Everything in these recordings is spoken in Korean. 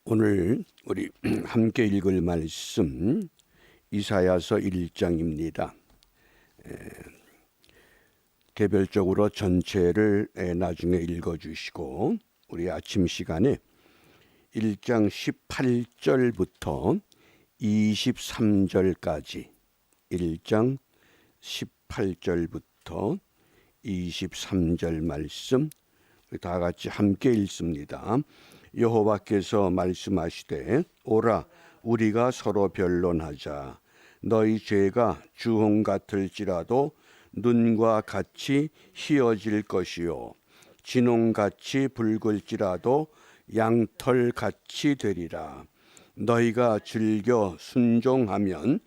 오늘 우리 함께 읽을 말씀 이사야서 1장입니다. 개별적으로 전체를 나중에 읽어주시고 우리 아침 시간에 1장 18절부터 23절까지 1장 18절부터 23절 말씀 다 같이 함께 읽습니다. 여호와께서 말씀하시되 오라 우리가 서로 변론하자. 너희 죄가 주홍 같을지라도 눈과 같이 희어질 것이요 진홍같이 붉을지라도 양털같이 되리라. 너희가 즐겨 순종하면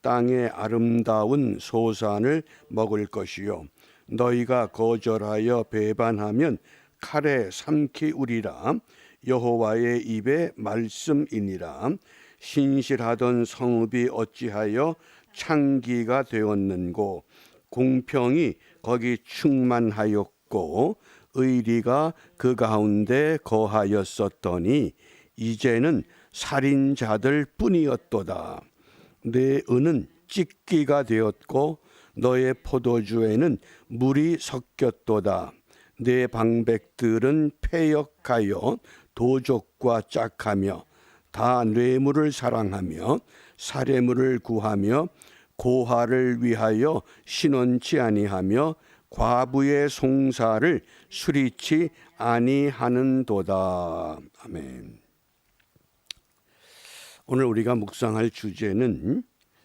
땅의 아름다운 소산을 먹을 것이요 너희가 거절하여 배반하면 칼에 삼키우리라. 여호와의 입의 말씀이니라. 신실하던 성읍이 어찌하여 창기가 되었는고 공평이 거기 충만하였고 의리가 그 가운데 거하였었더니 이제는 살인자들 뿐이었도다. 내 은은 찢기가 되었고 너의 포도주에는 물이 섞였도다. 내 방백들은 패역하여 도적과 짝하며 다 뇌물을 사랑하며 사례물을 구하며 고화를 위하여 신원치 아니하며 과부의 송사를 수리치 아니하는도다. 아멘. 오늘 우리가 묵상할 주제는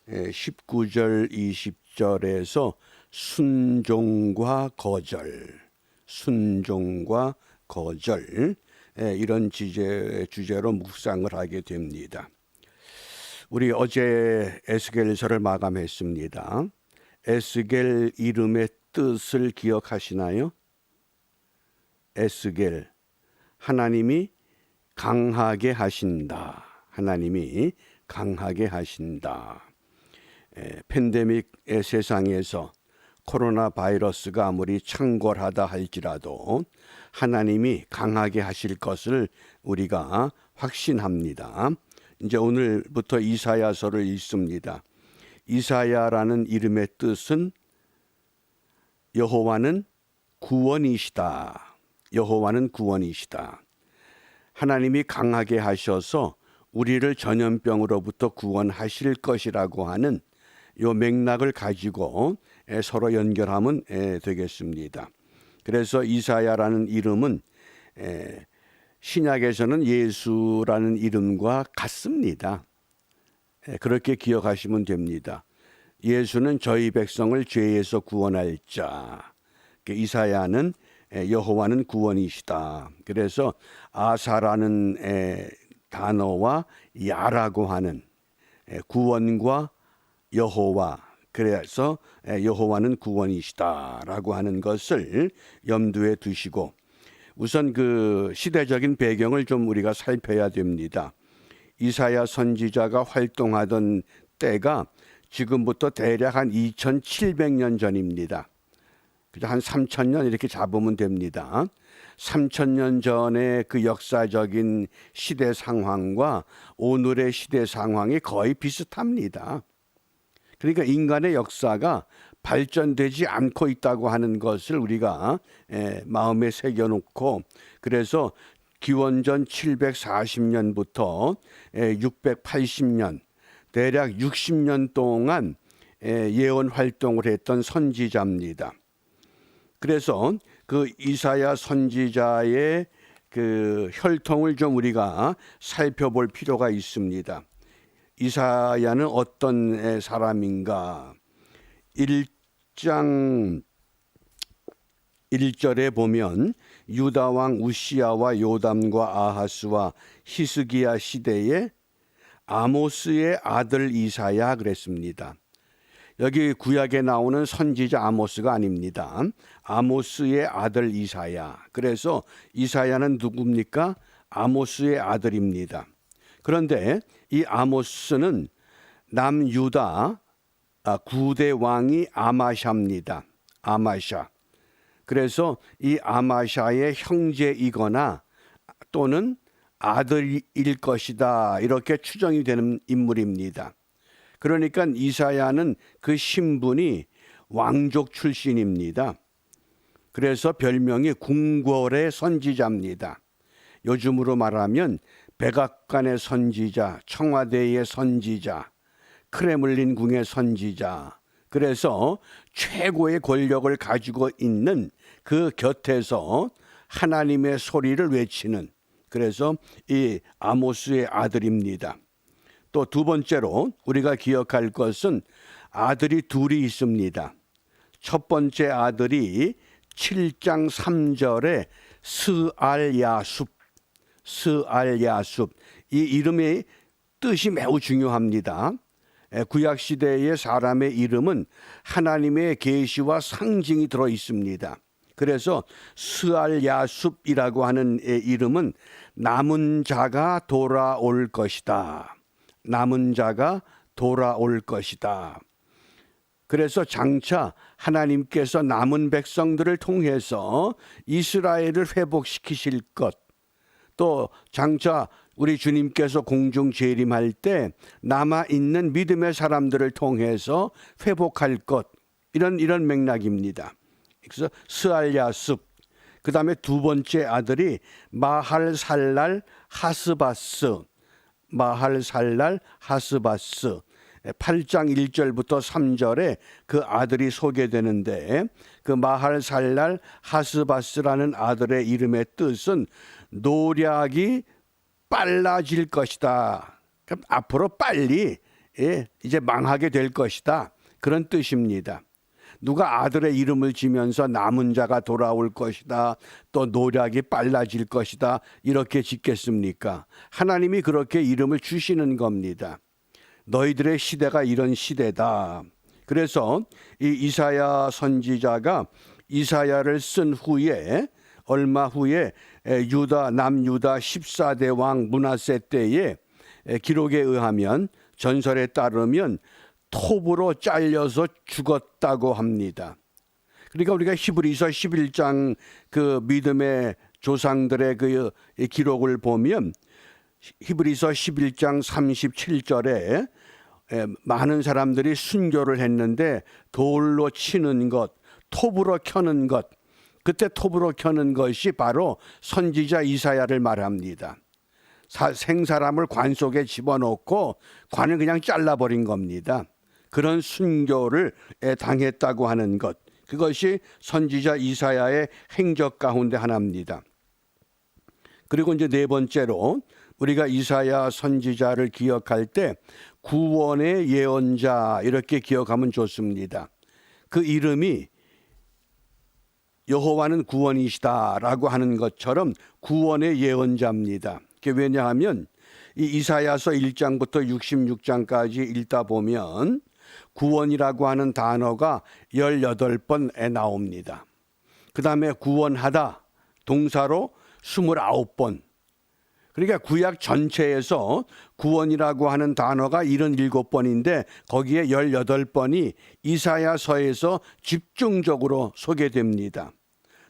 19절 20절에서 순종과 거절, 순종과 거절 이런 주제로 묵상을 하게 됩니다. 우리 어제 에스겔서를 마감했습니다. 에스겔 이름의 뜻을 기억하시나요? 에스겔, 하나님이 강하게 하신다. 하나님이 강하게 하신다. 팬데믹의 세상에서 코로나 바이러스가 아무리 창궐하다 할지라도 하나님이 강하게 하실 것을 우리가 확신합니다. 이제 오늘부터 이사야서를 읽습니다. 이사야라는 이름의 뜻은 여호와는 구원이시다. 여호와는 구원이시다. 하나님이 강하게 하셔서 우리를 전염병으로부터 구원하실 것이라고 하는 요 맥락을 가지고 서로 연결하면 되겠습니다. 그래서 이사야라는 이름은 신약에서는 예수라는 이름과 같습니다. 그렇게 기억하시면 됩니다. 예수는 저희 백성을 죄에서 구원할 자. 이사야는 여호와는 구원이시다. 그래서 아사라는 단어와 야라고 하는 구원과 여호와, 그래서 여호와는 구원이시다라고 하는 것을 염두에 두시고 우선 그 시대적인 배경을 좀 우리가 살펴야 됩니다. 이사야 선지자가 활동하던 때가 지금부터 대략 한 2700년 전입니다. 한 3000년 이렇게 잡으면 됩니다. 3000년 전의 그 역사적인 시대 상황과 오늘의 시대 상황이 거의 비슷합니다. 그러니까 인간의 역사가 발전되지 않고 있다고 하는 것을 우리가 마음에 새겨놓고 그래서 기원전 740년부터 680년 대략 60년 동안 예언 활동을 했던 선지자입니다. 그래서 그 이사야 선지자의 그 혈통을 좀 우리가 살펴볼 필요가 있습니다. 이사야는 어떤 사람인가? 1장 1절에 보면 유다 왕 우시야와 요담과 아하스와 히스기야 시대에 아모스의 아들 이사야 그랬습니다. 여기 구약에 나오는 선지자 아모스가 아닙니다. 아모스의 아들 이사야. 그래서 이사야는 누굽니까? 아모스의 아들입니다. 그런데 이 아모스는 남유다 9대 왕이 아마샤입니다. 아마샤. 그래서 이 아마샤의 형제이거나 또는 아들일 것이다. 이렇게 추정이 되는 인물입니다. 그러니까 이사야는 그 신분이 왕족 출신입니다. 그래서 별명이 궁궐의 선지자입니다. 요즘으로 말하면 백악관의 선지자, 청와대의 선지자, 크레물린 궁의 선지자. 그래서 최고의 권력을 가지고 있는 그 곁에서 하나님의 소리를 외치는, 그래서 이 아모스의 아들입니다. 또 두 번째로 우리가 기억할 것은 아들이 둘이 있습니다. 첫 번째 아들이 7장 3절에 스알야숲. 이 이름의 뜻이 매우 중요합니다. 구약 시대의 사람의 이름은 하나님의 계시와 상징이 들어 있습니다. 그래서 스알야숲이라고 하는 이름은 남은 자가 돌아올 것이다. 남은 자가 돌아올 것이다. 그래서 장차 하나님께서 남은 백성들을 통해서 이스라엘을 회복시키실 것, 또 장차 우리 주님께서 공중 재림할 때 남아있는 믿음의 사람들을 통해서 회복할 것, 이런 맥락입니다. 그래서 스알야숲, 그 다음에 두 번째 아들이 마할살랄 하스바스, 8장 1절부터 3절에 그 아들이 소개되는데, 그 마할살랄 하스바스라는 아들의 이름의 뜻은 노략이 빨라질 것이다. 그럼 앞으로 빨리 이제 망하게 될 것이다. 그런 뜻입니다. 누가 아들의 이름을 지면서 남은 자가 돌아올 것이다, 또 노략이 빨라질 것이다, 이렇게 짓겠습니까? 하나님이 그렇게 이름을 주시는 겁니다. 너희들의 시대가 이런 시대다. 그래서 이 이사야 선지자가 이사야를 쓴 후에, 얼마 후에 남유다 14대 왕 므낫세 때에 기록에 의하면, 전설에 따르면 톱으로 잘려서 죽었다고 합니다. 그러니까 우리가 히브리서 11장 그 믿음의 조상들의 그 기록을 보면, 히브리서 11장 37절에 많은 사람들이 순교를 했는데 돌로 치는 것, 톱으로 켜는 것, 그때 톱으로 켜는 것이 바로 선지자 이사야를 말합니다. 생사람을 관 속에 집어넣고 관을 그냥 잘라버린 겁니다. 그런 순교를 당했다고 하는 것, 그것이 선지자 이사야의 행적 가운데 하나입니다. 그리고 이제 네 번째로 우리가 이사야 선지자를 기억할 때 구원의 예언자, 이렇게 기억하면 좋습니다. 그 이름이 여호와는 구원이시다라고 하는 것처럼 구원의 예언자입니다. 왜냐하면 이 이사야서 1장부터 66장까지 읽다 보면 구원이라고 하는 단어가 18번에 나옵니다. 그 다음에 구원하다, 동사로 29번. 그러니까 구약 전체에서 구원이라고 하는 단어가 77번인데 거기에 18번이 이사야서에서 집중적으로 소개됩니다.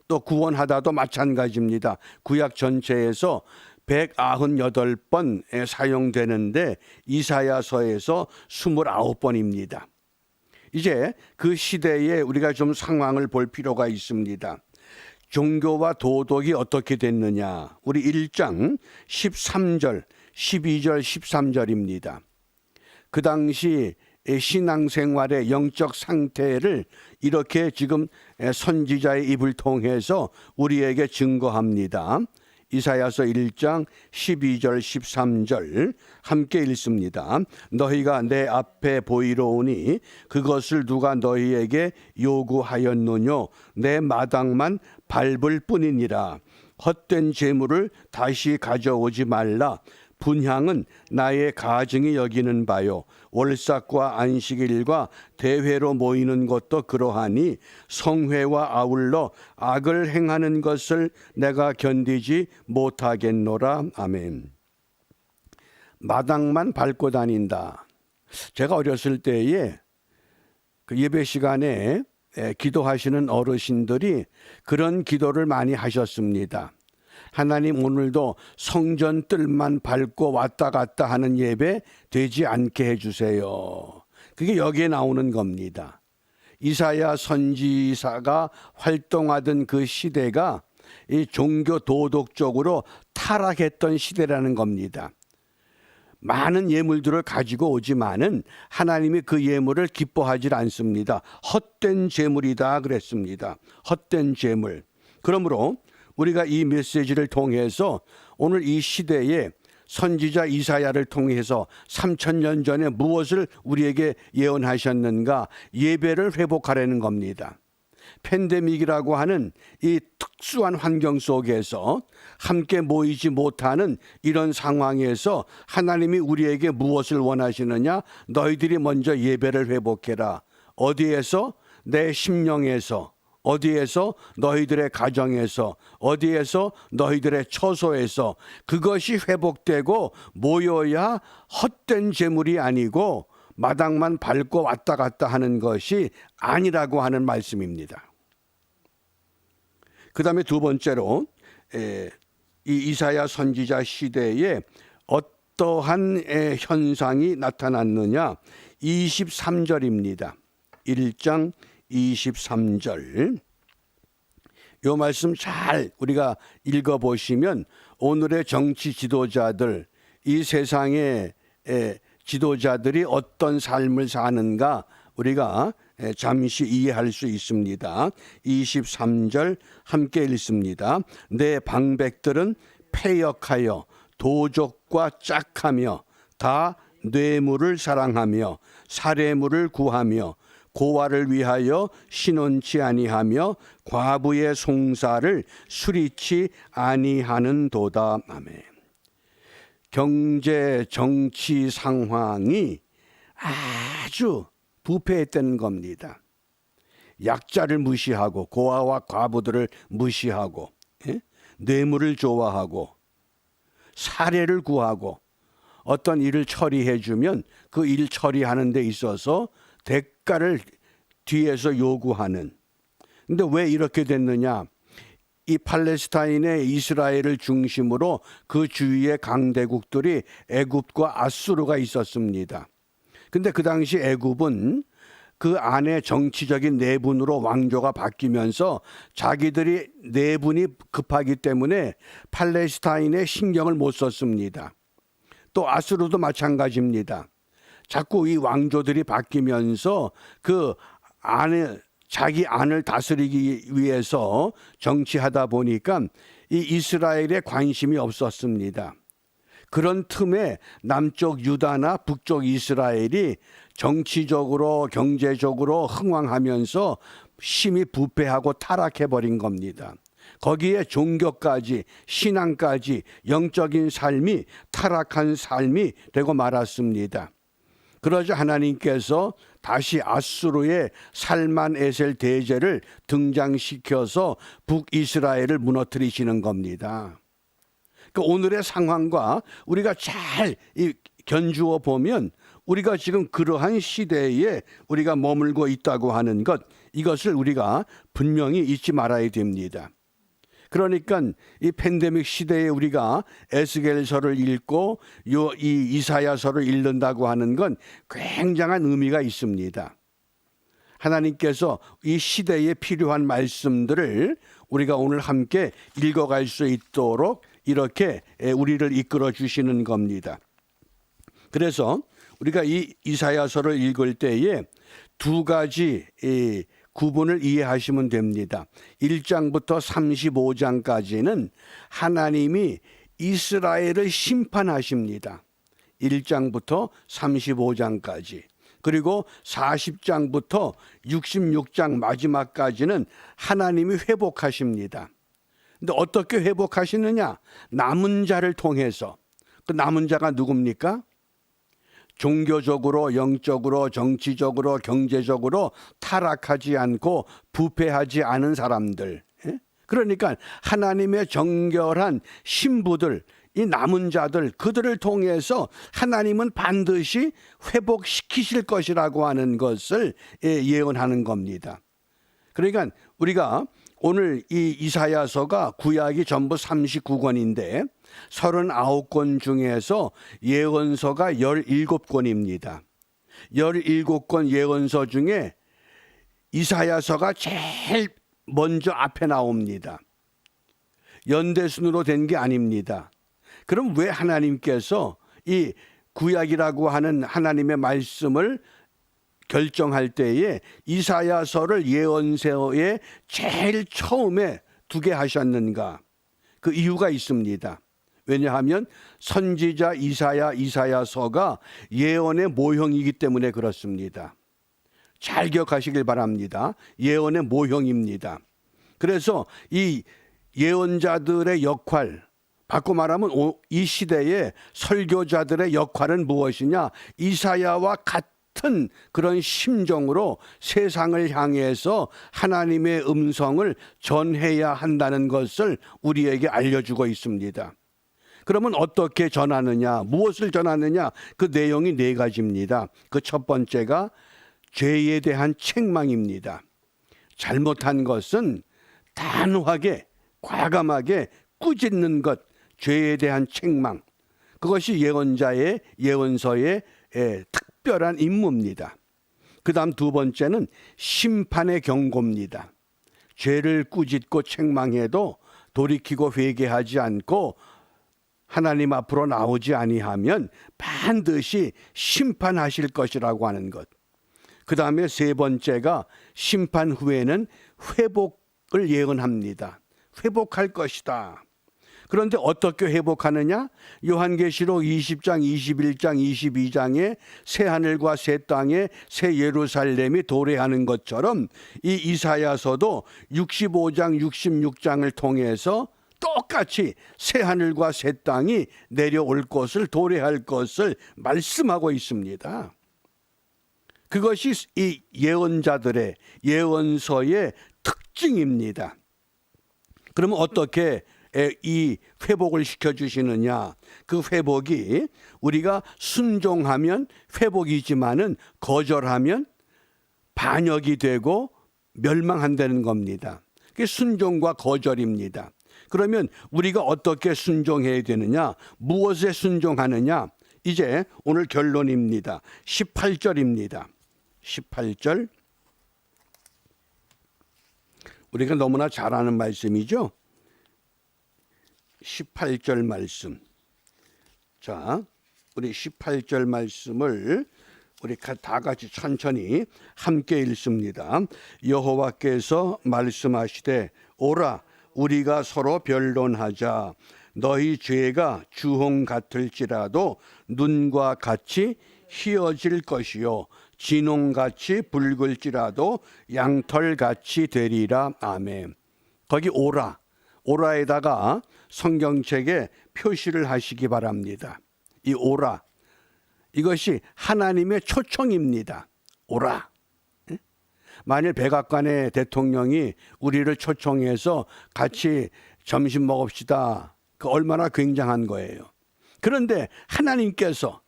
또 구원하다도 마찬가지입니다. 구약 전체에서 198번에 사용되는데 이사야서에서 29번입니다. 이제 그 시대에 우리가 좀 상황을 볼 필요가 있습니다. 종교와 도덕이 어떻게 됐느냐. 우리 1장 13절, 12절, 13절입니다. 그 당시 신앙생활의 영적 상태를 이렇게 지금 선지자의 입을 통해서 우리에게 증거합니다. 이사야서 1장 12절 13절 함께 읽습니다. 너희가 내 앞에 보이러오니 그것을 누가 너희에게 요구하였느뇨. 내 마당만 밟을 뿐이니라. 헛된 재물을 다시 가져오지 말라. 분향은 나의 가증이 여기는 바요. 월삭과 안식일과 대회로 모이는 것도 그러하니 성회와 아울러 악을 행하는 것을 내가 견디지 못하겠노라. 아멘. 마당만 밟고 다닌다. 제가 어렸을 때에 그 예배 시간에 기도하시는 어르신들이 그런 기도를 많이 하셨습니다. 하나님 오늘도 성전 뜰만 밟고 왔다 갔다 하는 예배 되지 않게 해주세요. 그게 여기에 나오는 겁니다. 이사야 선지사가 활동하던 그 시대가 이 종교 도덕적으로 타락했던 시대라는 겁니다. 많은 예물들을 가지고 오지만은 하나님이 그 예물을 기뻐하지 않습니다. 헛된 제물이다 그랬습니다. 헛된 제물. 그러므로 우리가 이 메시지를 통해서 오늘 이 시대에 선지자 이사야를 통해서 3000년 전에 무엇을 우리에게 예언하셨는가? 예배를 회복하라는 겁니다. 팬데믹이라고 하는 이 특수한 환경 속에서 함께 모이지 못하는 이런 상황에서 하나님이 우리에게 무엇을 원하시느냐? 너희들이 먼저 예배를 회복해라. 어디에서? 내 심령에서. 어디에서? 너희들의 가정에서. 어디에서? 너희들의 처소에서. 그것이 회복되고 모여야 헛된 제물이 아니고 마당만 밟고 왔다 갔다 하는 것이 아니라고 하는 말씀입니다. 그 다음에 두 번째로 이 이사야 선지자 시대에 어떠한 현상이 나타났느냐? 23절입니다. 1장 23절. 이 말씀 잘 우리가 읽어보시면 오늘의 정치 지도자들, 이 세상의 지도자들이 어떤 삶을 사는가 우리가 잠시 이해할 수 있습니다. 23절 함께 읽습니다. 내 방백들은 패역하여 도적과 짝하며 다 뇌물을 사랑하며 살해물을 구하며 고아를 위하여 신원치 아니하며 과부의 송사를 수리치 아니하는도다. 아멘. 경제 정치 상황이 아주 부패했다는 겁니다. 약자를 무시하고 고아와 과부들을 무시하고 뇌물을 좋아하고 살해를 구하고 어떤 일을 처리해 주면 그 일 처리하는 데 있어서 대가를 뒤에서 요구하는. 근데 왜 이렇게 됐느냐? 이 팔레스타인의 이스라엘을 중심으로 그 주위의 강대국들이 애굽과 아수르가 있었습니다. 근데 그 당시 애굽은 그 안에 정치적인 내분으로 왕조가 바뀌면서 자기들이 내분이 급하기 때문에 팔레스타인에 신경을 못 썼습니다. 또 아수르도 마찬가지입니다. 자꾸 이 왕조들이 바뀌면서 그 안에 자기 안을 다스리기 위해서 정치하다 보니까 이 이스라엘에 관심이 없었습니다. 그런 틈에 남쪽 유다나 북쪽 이스라엘이 정치적으로 경제적으로 흥왕하면서 심히 부패하고 타락해버린 겁니다. 거기에 종교까지 신앙까지 영적인 삶이 타락한 삶이 되고 말았습니다. 그러자 하나님께서 다시 아수르의 살만에셀 대제를 등장시켜서 북이스라엘을 무너뜨리시는 겁니다. 그러니까 오늘의 상황과 우리가 잘 견주어 보면 우리가 지금 그러한 시대에 우리가 머물고 있다고 하는 것, 이것을 우리가 분명히 잊지 말아야 됩니다. 그러니까 이 팬데믹 시대에 우리가 에스겔서를 읽고 이 이사야서를 읽는다고 하는 건 굉장한 의미가 있습니다. 하나님께서 이 시대에 필요한 말씀들을 우리가 오늘 함께 읽어갈 수 있도록 이렇게 우리를 이끌어 주시는 겁니다. 그래서 우리가 이 이사야서를 읽을 때에 두 가지 구분을 이해하시면 됩니다. 1장부터 35장까지는 하나님이 이스라엘을 심판하십니다. 1장부터 35장까지. 그리고 40장부터 66장 마지막까지는 하나님이 회복하십니다. 근데 어떻게 회복하시느냐? 남은 자를 통해서. 그 남은 자가 누굽니까? 종교적으로, 영적으로, 정치적으로, 경제적으로 타락하지 않고 부패하지 않은 사람들. 그러니까 하나님의 정결한 신부들, 이 남은 자들, 그들을 통해서 하나님은 반드시 회복시키실 것이라고 하는 것을 예언하는 겁니다. 그러니까 우리가 오늘 이 이사야서가 구약이 전부 39권인데 39권 중에서 예언서가 17권입니다. 17권 예언서 중에 이사야서가 제일 먼저 앞에 나옵니다. 연대순으로 된 게 아닙니다. 그럼 왜 하나님께서 이 구약이라고 하는 하나님의 말씀을 결정할 때에 이사야서를 예언서에 제일 처음에 두게 하셨는가? 그 이유가 있습니다. 왜냐하면 선지자 이사야서가 예언의 모형이기 때문에 그렇습니다. 잘 기억하시길 바랍니다. 예언의 모형입니다. 그래서 이 예언자들의 역할, 바꿔 말하면 이 시대의 설교자들의 역할은 무엇이냐? 이사야와 같은 그런 심정으로 세상을 향해서 하나님의 음성을 전해야 한다는 것을 우리에게 알려주고 있습니다. 그러면 어떻게 전하느냐? 무엇을 전하느냐? 그 내용이 네 가지입니다. 그 첫 번째가 죄에 대한 책망입니다. 잘못한 것은 단호하게, 과감하게 꾸짖는 것, 죄에 대한 책망. 그것이 예언자의 예언서의 특별한 임무입니다. 그 다음 두 번째는 심판의 경고입니다. 죄를 꾸짖고 책망해도 돌이키고 회개하지 않고 하나님 앞으로 나오지 아니하면 반드시 심판하실 것이라고 하는 것. 그 다음에 세 번째가 심판 후에는 회복을 예언합니다. 회복할 것이다. 그런데 어떻게 회복하느냐? 요한계시록 20장, 21장, 22장에 새 하늘과 새 땅에 새 예루살렘이 도래하는 것처럼 이 이사야서도 65장, 66장을 통해서 똑같이 새 하늘과 새 땅이 내려올 것을, 도래할 것을 말씀하고 있습니다. 그것이 이 예언자들의 예언서의 특징입니다. 그러면 어떻게 이 회복을 시켜주시느냐? 그 회복이 우리가 순종하면 회복이지만은 거절하면 반역이 되고 멸망한다는 겁니다. 그게 순종과 거절입니다. 그러면 우리가 어떻게 순종해야 되느냐? 무엇에 순종하느냐? 이제 오늘 결론입니다. 18절입니다. 18절. 우리가 너무나 잘 아는 말씀이죠. 18절 말씀. 자, 우리 18절 말씀을 우리 다 같이 천천히 함께 읽습니다. 여호와께서 말씀하시되 오라 우리가 서로 변론하자. 너희 죄가 주홍 같을지라도 눈과 같이 희어질 것이요 진홍같이 붉을지라도 양털같이 되리라. 아멘. 거기 오라, 오라에다가 성경책에 표시를 하시기 바랍니다. 이 오라, 이것이 하나님의 초청입니다. 오라. 만일 백악관의 대통령이 우리를 초청해서 같이 점심 먹읍시다. 그 얼마나 굉장한 거예요. 그런데 하나님께서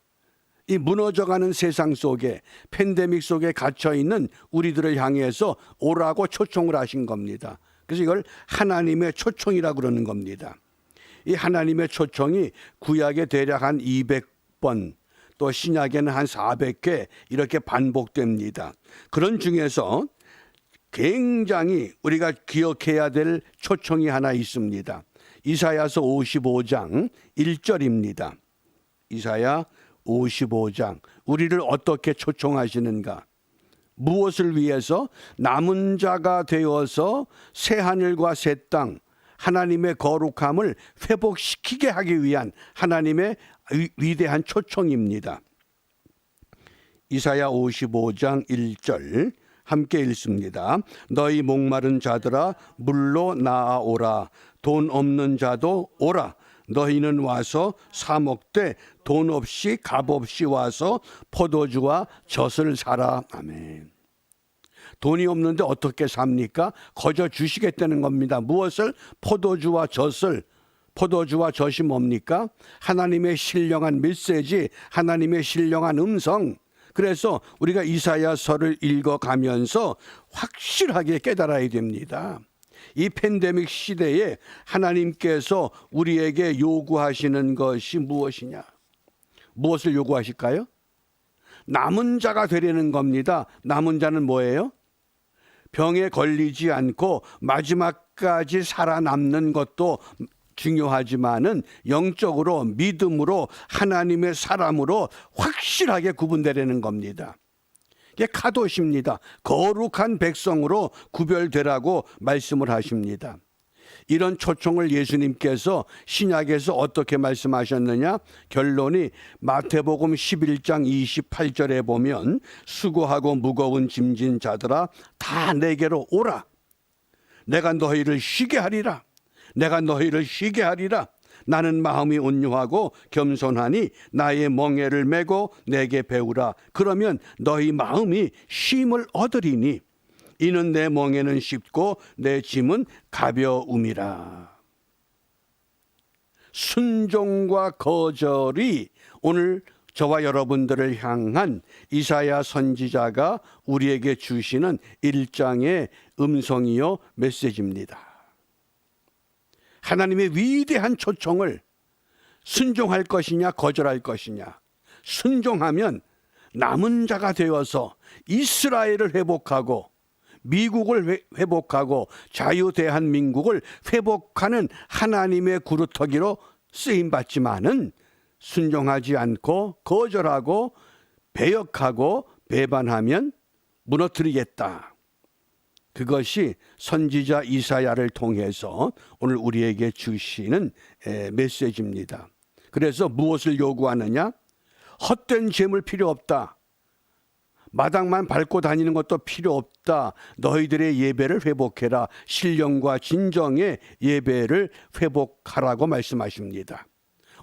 이 무너져가는 세상 속에, 팬데믹 속에 갇혀있는 우리들을 향해서 오라고 초청을 하신 겁니다. 그래서 이걸 하나님의 초청이라고 그러는 겁니다. 이 하나님의 초청이 구약에 대략 한 200번, 또 신약에는 한 400회 이렇게 반복됩니다. 그런 중에서 굉장히 우리가 기억해야 될 초청이 하나 있습니다. 이사야서 55장 1절입니다. 이사야 55장. 우리를 어떻게 초청하시는가? 무엇을 위해서? 남은 자가 되어서 새 하늘과 새 땅, 하나님의 거룩함을 회복시키게 하기 위한 하나님의 위대한 초청입니다. 이사야 55장 1절 함께 읽습니다. 너희 목마른 자들아 물로 나아오라. 돈 없는 자도 오라. 너희는 와서 사 먹되 돈 없이 값 없이 와서 포도주와 젖을 사라. 아멘. 돈이 없는데 어떻게 삽니까? 거저 주시겠다는 겁니다. 무엇을? 포도주와 젖을. 포도주와 젖이 뭡니까? 하나님의 신령한 메시지, 하나님의 신령한 음성. 그래서 우리가 이사야서를 읽어가면서 확실하게 깨달아야 됩니다. 이 팬데믹 시대에 하나님께서 우리에게 요구하시는 것이 무엇이냐? 무엇을 요구하실까요? 남은 자가 되려는 겁니다. 남은 자는 뭐예요? 병에 걸리지 않고 마지막까지 살아남는 것도 중요하지만은 영적으로 믿음으로 하나님의 사람으로 확실하게 구분되려는 겁니다. 이게 카도십니다. 거룩한 백성으로 구별되라고 말씀을 하십니다. 이런 초청을 예수님께서 신약에서 어떻게 말씀하셨느냐? 결론이 마태복음 11장 28절에 보면 수고하고 무거운 짐진 자들아 다 내게로 오라. 내가 너희를 쉬게 하리라. 내가 너희를 쉬게 하리라. 나는 마음이 온유하고 겸손하니 나의 멍에를 메고 내게 배우라. 그러면 너희 마음이 쉼을 얻으리니 이는 내 멍에는 쉽고 내 짐은 가벼움이라. 순종과 거절이 오늘 저와 여러분들을 향한 이사야 선지자가 우리에게 주시는 일장의 음성이요 메시지입니다. 하나님의 위대한 초청을 순종할 것이냐 거절할 것이냐. 순종하면 남은 자가 되어서 이스라엘을 회복하고 미국을 회복하고 자유대한민국을 회복하는 하나님의 구루터기로 쓰임받지만은 순종하지 않고 거절하고 배역하고 배반하면 무너뜨리겠다. 그것이 선지자 이사야를 통해서 오늘 우리에게 주시는 메시지입니다. 그래서 무엇을 요구하느냐? 헛된 재물 필요 없다. 마당만 밟고 다니는 것도 필요 없다. 너희들의 예배를 회복해라. 신령과 진정의 예배를 회복하라고 말씀하십니다.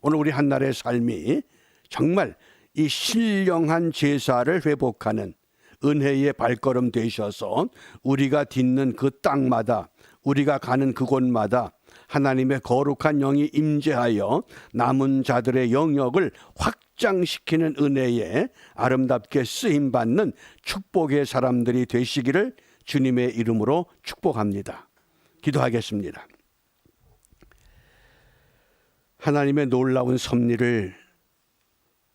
오늘 우리 한날의 삶이 정말 이 신령한 제사를 회복하는 은혜의 발걸음 되셔서 우리가 딛는 그 땅마다 우리가 가는 그곳마다 하나님의 거룩한 영이 임재하여 남은 자들의 영역을 확장시키는 은혜에 아름답게 쓰임받는 축복의 사람들이 되시기를 주님의 이름으로 축복합니다. 기도하겠습니다. 하나님의 놀라운 섭리를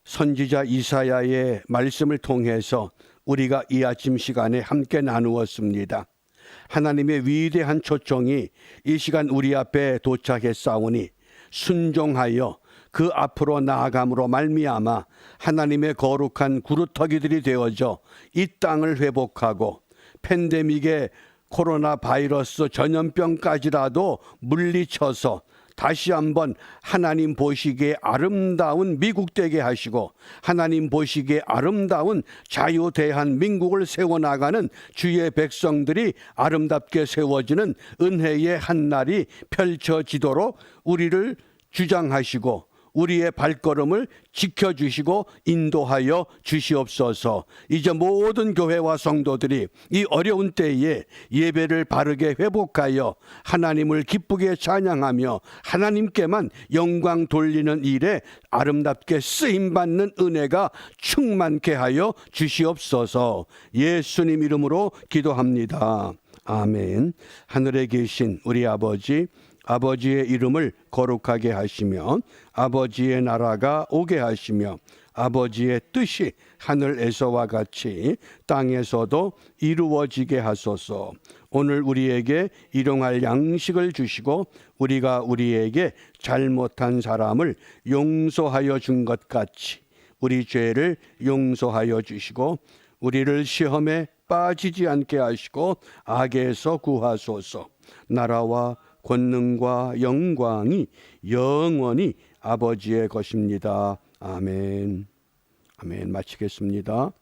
선지자 이사야의 말씀을 통해서 우리가 이 아침 시간에 함께 나누었습니다. 하나님의 위대한 초청이 이 시간 우리 앞에 도착했사오니 순종하여 그 앞으로 나아감으로 말미암아 하나님의 거룩한 구루터기들이 되어져 이 땅을 회복하고 팬데믹의 코로나 바이러스 전염병까지라도 물리쳐서 다시 한번 하나님 보시기에 아름다운 미국 되게 하시고 하나님 보시기에 아름다운 자유대한민국을 세워나가는 주의 백성들이 아름답게 세워지는 은혜의 한날이 펼쳐지도록 우리를 주장하시고 우리의 발걸음을 지켜주시고 인도하여 주시옵소서. 이제 모든 교회와 성도들이 이 어려운 때에 예배를 바르게 회복하여 하나님을 기쁘게 찬양하며 하나님께만 영광 돌리는 일에 아름답게 쓰임받는 은혜가 충만케 하여 주시옵소서. 예수님 이름으로 기도합니다. 아멘. 하늘에 계신 우리 아버지, 아버지의 이름을 거룩하게 하시며 아버지의 나라가 오게 하시며 아버지의 뜻이 하늘에서와 같이 땅에서도 이루어지게 하소서. 오늘 우리에게 일용할 양식을 주시고 우리가 우리에게 잘못한 사람을 용서하여 준 것 같이 우리 죄를 용서하여 주시고 우리를 시험에 빠지지 않게 하시고 악에서 구하소서. 나라와 권능과 영광이 영원히 아버지의 것입니다. 아멘. 아멘. 마치겠습니다.